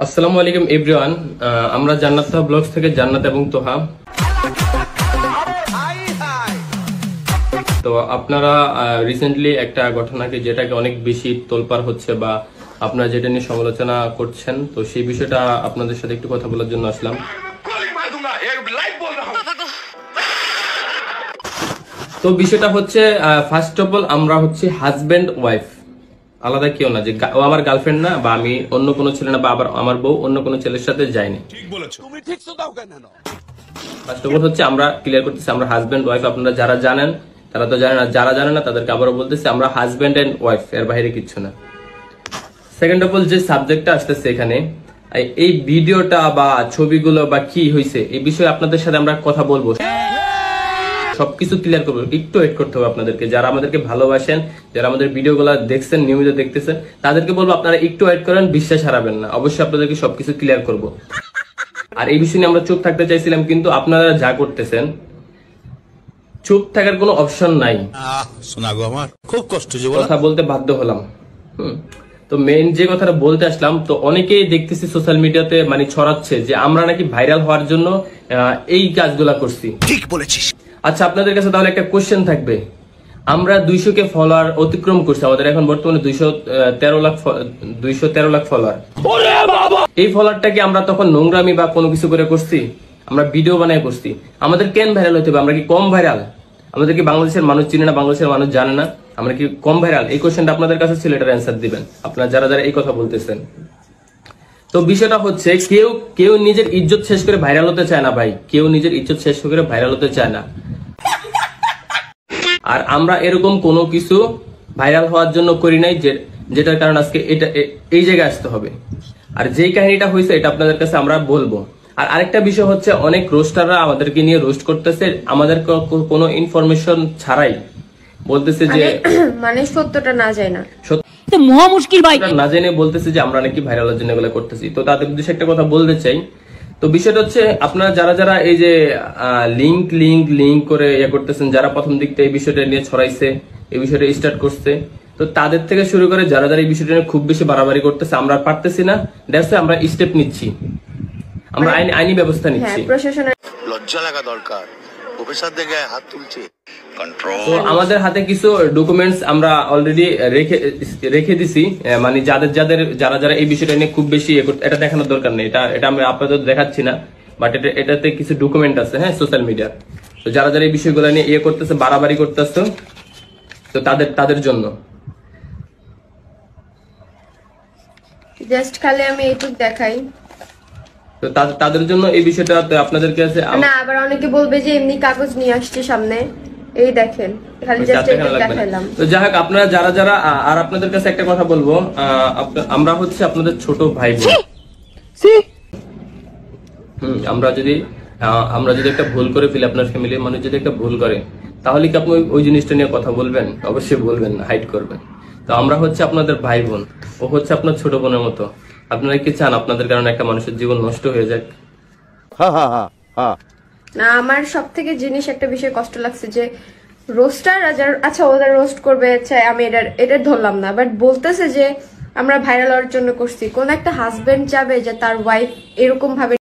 আসসালামু আলাইকুম এভরিওয়ান। আমরা জান্নাত তোহা ব্লগস থেকে জান্নাত এবং তোহা। তো আপনারা রিসেন্টলি একটা ঘটনাকে যেটাকে অনেক বেশি তোলপাড় হচ্ছে বা আপনারা যেটা নিয়ে সমালোচনা করছেন, তো সেই বিষয়টা আপনাদের সাথে একটু কথা বলার জন্য আসলাম। তো বিষয়টা হচ্ছে ফার্স্ট অফ অল আমরা হচ্ছে হাজবেন্ড ওয়াইফ, আলাদা কেউ না। যে ও আমার গার্লফ্রেন্ড না বা আমি অন্য কোনো ছেলে না বা আবার আমার বউ অন্য কোনো ছেলের সাথে যায়নি। ঠিক বলেছো তুমি, ঠিক তো দাও কেন। ফার্স্ট অফ অল হচ্ছে আমরা ক্লিয়ার করতেছি আমরা হাজবেন্ড ওয়াইফ। আপনারা যারা জানেন তারা তো জানেন, আর যারা জানেন না তাদেরকে আবারও বলতেছি আমরা হাজবেন্ড এন্ড ওয়াইফ, এর বাইরে কিচ্ছু না। সেকেন্ড অফ অল যে সাবজেক্টটা আসতেছে এখানে, এই ভিডিওটা বা ছবিগুলো বা কি হয়েছে এই বিষয়ে আপনাদের সাথে আমরা কথা বলবো, সবকিছু ক্লিয়ার করবো। একটু ওয়েট করতে হবে আপনাদেরকে, যারা আমাদেরকে ভালোবাসেন, যারা আমাদের ভিডিওগুলো দেখছেন, নিয়মিত দেখতেছেন, তাদেরকে বলবো আপনারা একটু ওয়েট করেন, বিশ্বাস হারাবেন না। অবশ্যই আপনাদেরকে সবকিছু ক্লিয়ার করব। আর এই বিষয় নিয়ে আমরা চুপ থাকতে চাইছিলাম, কিন্তু আপনারা যা করতেছেন চুপ থাকার কোনো অপশন নাই। আমার খুব কষ্ট, কথা বলতে বাধ্য হলাম। তো মেইন যে কথাটা বলতে আসলাম, তো অনেকেই দেখতেছি সোশ্যাল মিডিয়াতে মানে ছড়াচ্ছে যে আমরা নাকি ভাইরাল হওয়ার জন্য এই কাজগুলা করছি। ঠিক বলেছিস। আচ্ছা, আপনাদের কাছে তাহলে একটা কোশ্চেন থাকবে, আমরা 200 ফলোয়ার অতিক্রম করছি, আমাদের এখন বর্তমানে 213 লাখ ফলোয়ার। এই ফলোয়ারটাকে আমরা তখন নোংরামি বা কোনো কিছু করে করছি? আমরা ভিডিও বানায় করছি। আমাদের কেন ভাইরাল হতে হবে? আমরা কি কম ভাইরাল? আমাদের কি বাংলাদেশের মানুষ চিনে না, বাংলাদেশের মানুষ জানে না? আমরা কি কম ভাইরাল? এই কোশ্চেনটা আপনাদের কাছে ছিল, এটার অ্যান্সার দিবেন আপনারা যারা যারা এই কথা বলতেছেন। তো বিষয়টা হচ্ছে কেউ নিজের ইজ্জত শেষ করে ভাইরাল হতে চায় না ভাই, কেউ নিজের ইজ্জত শেষ করে ভাইরাল হতে চায় না। আর আমরা এরকম কোনো কিছু ভাইরাল হওয়ার জন্য করি নাই যেটার কারণে আজকে এটা এই জায়গায় আসতে হবে। আর যেই কাহিনীটা হয়েছে এটা আপনাদের কাছে আমরা বলবো। আর আরেকটা বিষয় হচ্ছে, অনেক রোস্টাররা আমাদেরকে নিয়ে রোস্ট করতেছে আমাদের কোনো ইনফরমেশন ছাড়াই, বলতেছে যে মানে সত্যটা না যায় না, মহা মুশকিল ভাই, না জেনে বলতেছে যে আমরা নাকি ভাইরালের জন্য এগুলো করতেছি। তো তাদের উদ্দেশ্যে একটা কথা বলতে চাই। তো বিষয়টা হচ্ছে, আপনারা যারা যারা এই যে লিঙ্ক করে ইয়ে করতেছেন, যারা প্রথম দিকটা এই বিষয়টা নিয়ে ছড়াইছে, এই বিষয়টা স্টার্ট করছে, তো তাদের থেকে শুরু করে যারা যারা এই বিষয়টা নিয়ে খুব বেশি বাড়াবাড়ি করতেছে, আমরা পারতেছি না, দ্যাটস আমরা স্টেপ নিচ্ছি, আমরা আইনি ব্যবস্থা নিচ্ছি। প্রশাসনের লজ্জা লাগা দরকার, প্রফেসর দেখে হাত তুলছে। তো আমাদের হাতে কিছু ডকুমেন্টস আমরা অলরেডি রেখে দিছি, মানে যারা যারা এই বিষয়টা নিয়ে খুব বেশি এটা দেখানোর দরকার নেই, এটা আমরা আপাতত দেখাচ্ছি না, বাট এটাতে কিছু ডকুমেন্ট আছে, হ্যাঁ, সোশ্যাল মিডিয়ার। তো যারা যারা এই বিষয়গুলো নিয়ে করতেছে, বাড়াবাড়ি করতেছে, তো তাদের জন্য জাস্ট খালি আমি এইটুক দেখাই। তো তাদের জন্য এই বিষয়টা আপনাদের কাছে না, আবার অনেকে বলবে যে এমনি কাগজ নিয়ে আসছে সামনে, এই দেখেন খালি জাস্ট এটা দেখাইলাম। তো যাই হোক, আপনারা যারা যারা, আর আপনাদের কাছে একটা কথা বলবো, আমরা হচ্ছে আপনাদের ছোট ভাই বোন। আমরা যদি একটা ভুল করে ফেলি, আপনার ফ্যামিলির মানুষ যদি একটা ভুল করে, তাহলে কি আপনি ওই জিনিসটা নিয়ে কথা বলবেন? অবশ্যই বলবেন না, হাইড করবেন। তো আমরা হচ্ছে আপনাদের ভাই বোন, ও হচ্ছে আপনার ছোট বোনের মতো। আপনারা কি চান আপনাদের কারণে একটা মানুষের জীবন নষ্ট হয়ে যাক? না, আমার সব থেকে জিনিস একটা বিষয় কষ্ট লাগছে যে রোস্টার, আচ্ছা ওদের রোস্ট করবে, আচ্ছা আমি এটা ধরলাম না, বাট বলতেছে যে আমরা ভাইরাল হওয়ার জন্য করছি। কোন একটা হাজবেন্ড চাবে যে তার ওয়াইফ এরকম ভাবে